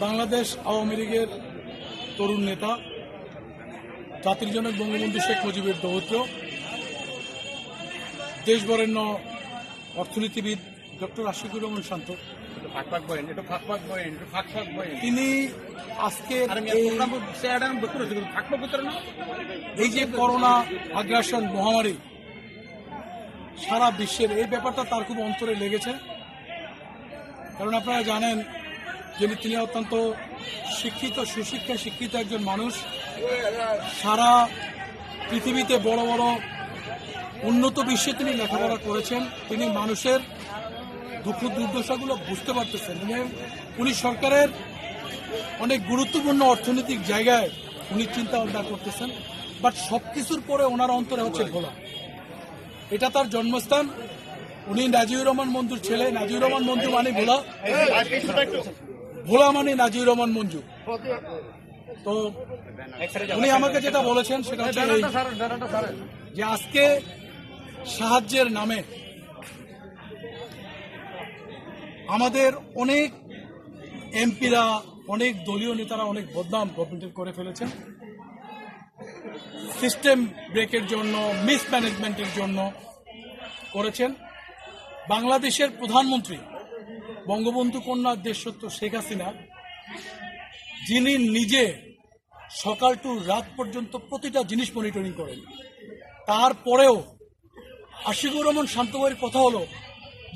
বাংলাদেশ আওয়ামী লীগের তরুণ নেতা, জাতির জনক বঙ্গবন্ধু শেখ মুজিবের দৌত্র, দেশবরেণ্য অর্থনীতিবিদ ডক্টর আশিকুর রহমান শান্ত, তিনি আজকে এই যে করোনা আগ্রাসন মহামারী সারা বিশ্বের, এই ব্যাপারটা তার খুব অন্তরে লেগেছে। কারণ আপনারা জানেন যে তিনি অত্যন্ত শিক্ষিত, শিক্ষিত একজন মানুষ। সারা পৃথিবীতে বড় বড় উন্নত বিশ্বে তিনি লেখাপড়া করেছেন। তিনি মানুষের দুঃখ দুর্দশাগুলো বুঝতে পারতেছেন। উনি সরকারের অনেক গুরুত্বপূর্ণ অর্থনৈতিক জায়গায় উনি চিন্তা ভাবনা করতেছেন, বাট সবকিছুর পরে ওনার অন্তরে হচ্ছে ভোলা। এটা তার জন্মস্থান। উনি নাজিউর রহমান মঞ্জুর ছেলে। নাজিউর রহমান মঞ্জু মানে ভোলা, ভোলা মানে নাজিউর রহমান মঞ্জু। তো উনি আমাকে যেটা বলেছেন সেটা হচ্ছে যে আজকে সাহায্যের নামে আমাদের অনেক এমপিরা, অনেক দলীয় নেতারা অনেক বদনাম গভর্নমেন্টের করে ফেলেছেন। সিস্টেম ব্রেকের জন্য, মিসম্যানেজমেন্টের জন্য করেছেন। বাংলাদেশের প্রধানমন্ত্রী বঙ্গবন্ধু কন্যা দেশরত্ন শেখ হাসিনা, যিনি নিজে সকাল টু রাত পর্যন্ত প্রতিটা জিনিস মনিটরিং করেন, তারপরেও আশিকুর রহমান শান্ত ভাইয়ের কথা হলো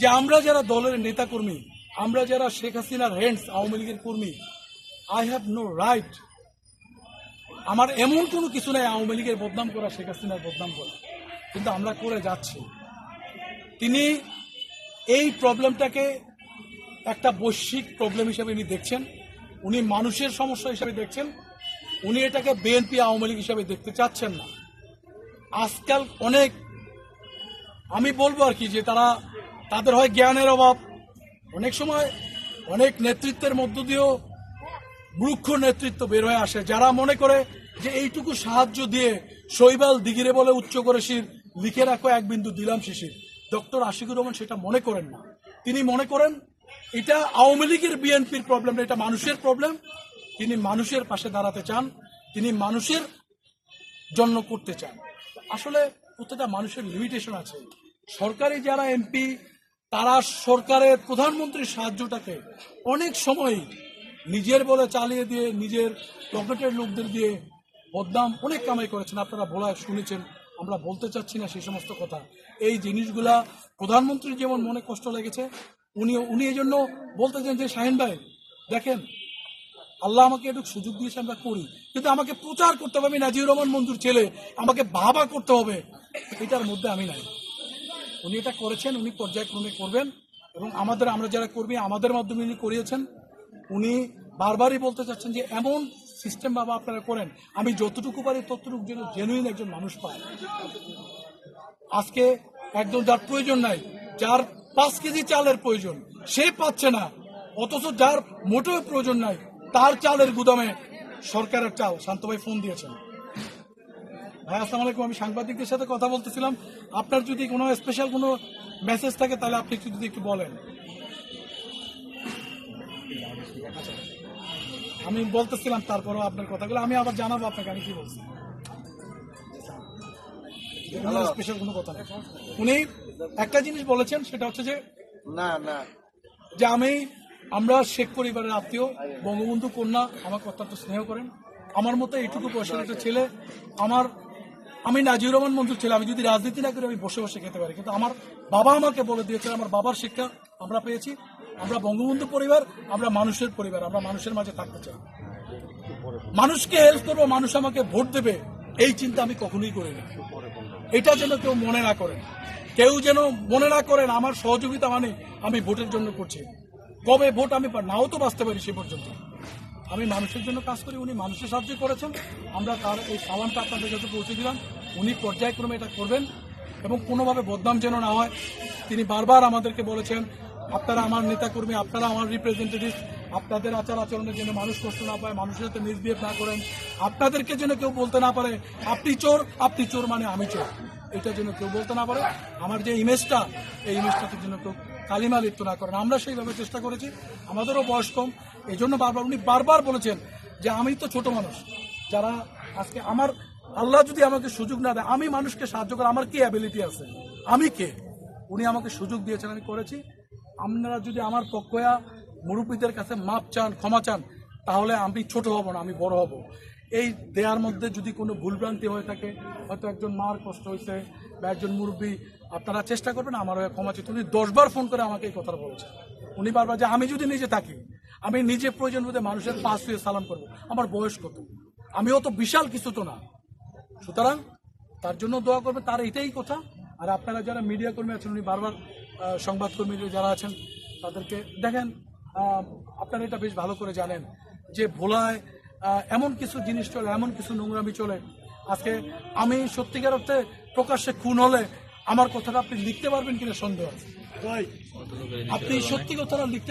যে আমরা যারা দলের নেতাকর্মী, আমরা যারা শেখ হাসিনার হ্যান্ডস, আওয়ামী লীগের কর্মী, আই হ্যাভ নো রাইট, আমার এমন কোনো কিছু নাই আওয়ামী লীগের বদনাম করা, শেখ হাসিনার বদনাম করা, কিন্তু আমরা করে যাচ্ছি। তিনি এই প্রবলেমটাকে একটা বৈশ্বিক প্রবলেম হিসেবে উনি দেখছেন। উনি মানুষের সমস্যা হিসেবে দেখছেন। উনি এটাকে বিএনপি আওয়ামী লীগ হিসাবে দেখতে চাচ্ছেন না। আজকাল অনেক, আমি বলবো আর কি, যে তাদের হয় জ্ঞানের অভাব, অনেক সময় অনেক নেতৃত্বের মধ্য দিয়েও মূর্খ নেতৃত্ব বের হয়ে আসে, যারা মনে করে যে এইটুকু সাহায্য দিয়ে শৈবাল দিগিরে বলে উচ্চ করে শির, লিখে রাখো এক বিন্দু দিলাম শিশির। ডক্টর আশিকুর রহমান সেটা মনে করেন না। তিনি মনে করেন এটা আওয়ামী লীগের বিএনপির প্রবলেম না, এটা মানুষের প্রবলেম। তিনি মানুষের পাশে দাঁড়াতে চান, তিনি মানুষের জন্য করতে চান। আসলে প্রত্যেকটা মানুষের লিমিটেশন আছে। সরকারি যারা এমপি, তারা সরকারের প্রধানমন্ত্রীর সাহায্যটাকে অনেক সময় নিজের বলে চালিয়ে দিয়ে, নিজের পকেটের লোকদের দিয়ে বদনাম অনেক কামাই করেছেন। আপনারা বলা শুনেছেন, আমরা বলতে চাচ্ছি না সেই সমস্ত কথা। এই জিনিসগুলা প্রধানমন্ত্রীর যেমন মনে কষ্ট লেগেছে, উনি এই জন্য বলতে চান যে শাহিন ভাই দেখেন, আল্লাহ আমাকে একটু সুযোগ দিয়েছে, আমরা করি, কিন্তু আমাকে প্রচার করতে হবে, আমি নাজিউর রহমান মঞ্জুর ছেলে, আমাকে বাবা করতে হবে, এটার মধ্যে আমি নাই। উনি এটা করেছেন, উনি পর্যায়ক্রমে করবেন, এবং আমরা যারা কর্মী, আমাদের মাধ্যমে উনি করিয়েছেন। উনি বারবারই বলতে চাচ্ছেন যে এমন সিস্টেম বাবা আপনারা করেন, আমি যতটুকু পারি ততটুকু যেন জেনুইন একজন মানুষ পায়। আজকে একজন যার প্রয়োজন নাই, যার 5 কেজি চালের প্রয়োজন, সে পাচ্ছে না, অথচ যার মোটেও প্রয়োজন নাই তার চালের গুদামে সরকারের চাল। শান্ত ভাই ফোন দিয়েছেন। ভাই আসসালামু আলাইকুম, আমি সাংবাদিকদের সাথে কথা বলতেছিলাম, আপনার যদি কোনো স্পেশাল কোনো মেসেজ থাকে তাহলে আপনি যদি একটু বলেন। আমি বলতেছিলাম, তারপরেও আপনার কথাগুলো আমি আবার জানাবো আপনাকে আমি কি বলছি। স্পেশাল কোনো কথা নেই। উনি একটা জিনিস বলেছেন, সেটা হচ্ছে যে যে আমরা শেখ পরিবারের আত্মীয়, বঙ্গবন্ধু কন্যা আমাকে অত্যন্ত স্নেহ করেন। আমার মতো এইটুকু বয়সের একটা ছেলে, আমি নাজিউর রহমান মঞ্জুর ছেলে, আমি যদি রাজনীতি না করি আমি বসে বসে খেতে পারি, কিন্তু আমার বাবা আমাকে বলে দিয়েছেন, আমার বাবার শিক্ষা আমরা পেয়েছি, আমরা বঙ্গবন্ধু পরিবার, আমরা মানুষের পরিবার, আমরা মানুষের মাঝে থাকতে চাই, মানুষকে হেল্প করবো, মানুষ আমাকে ভোট দেবে, এই চিন্তা আমি কখনোই করি না। এটা যেন কেউ মনে না করেন, আমার সহযোগিতা মানে আমি ভোটের জন্য করছি। কবে ভোট আমি নাও তো বাঁচতে পারি, সে পর্যন্ত আমি মানুষের জন্য কাজ করি। উনি মানুষের সাহায্য করেছেন, আমরা তার এই সালামটা আপনাদের কাছে পৌঁছে দিলাম। উনি পর্যায়ক্রমে এটা করবেন এবং কোনোভাবে বদনাম যেন না হয়। তিনি বারবার আমাদেরকে বলেছেন, আপনারা আমার নেতাকর্মী, আপনারা আমার রিপ্রেজেন্টেটিভ, আপনাদের আচার আচরণের জন্য মানুষ কষ্ট না পায়, মানুষের সাথে মিসবিহেভ না করেন, আপনাদেরকে যেন কেউ বলতে না পারে আপনি চোর মানে আমি চোর, এটা যেন কেউ বলতে না পারে। আমার যে ইমেজটা, এই ইমেজটাতে যেন কেউ কালিমা লিপ্ত না করেন। আমরা সেইভাবে চেষ্টা করেছি, আমাদেরও বয়স কম, এই জন্য উনি বারবার বলেছেন যে আমি তো ছোট মানুষ, যারা আজকে আমার আল্লাহ যদি আমাকে সুযোগ না দেয়, আমি মানুষকে সাহায্য করার আমার কি অ্যাবিলিটি আছে, আমি কে? উনি আমাকে সুযোগ দিয়েছেন, আমি করেছি। আপনারা যদি আমার পক্ষে মুরব্বীদের কাছে মাপ চান, ক্ষমা চান, তাহলে আমি ছোট হব না, আমি বড় হব। এই দেয়ার মধ্যে যদি কোনো ভুলভ্রান্তি হয়ে থাকে, হয়তো একজন মার কষ্ট হয়েছে বা একজন মুরব্বী, আপনারা চেষ্টা করবেন আমার হয়ে ক্ষমা চাইতে। উনি 10 বার ফোন করে আমাকে এই কথাটা বলেছেন। উনি বারবার যে আমি যদি নিজে থাকি, আমি নিজে প্রয়োজন বোধে মানুষের পাশ হয়ে সালাম করবো, আমার বয়স কত, আমিও তো বিশাল কিছু তো না। সুতরাং তার জন্য দোয়া করবেন, তার এটাই কথা। আর আপনারা যারা মিডিয়া কর্মী আছেন, উনি বারবার সংবাদকর্মী যারা আছেন তাদেরকে দেখেন, আপনারা এটা বেশ ভালো করে জানেন যে ভোলায় এমন কিছু জিনিস চলে, এমন কিছু নোংরামি চলে। আজকে আমি সত্যিকার অর্থে প্রকাশ্যে খুন হলে আমার কথাটা আপনি লিখতে পারবেন কিনা সন্দেহ আছে। আপনি সত্যি কথাটা লিখতে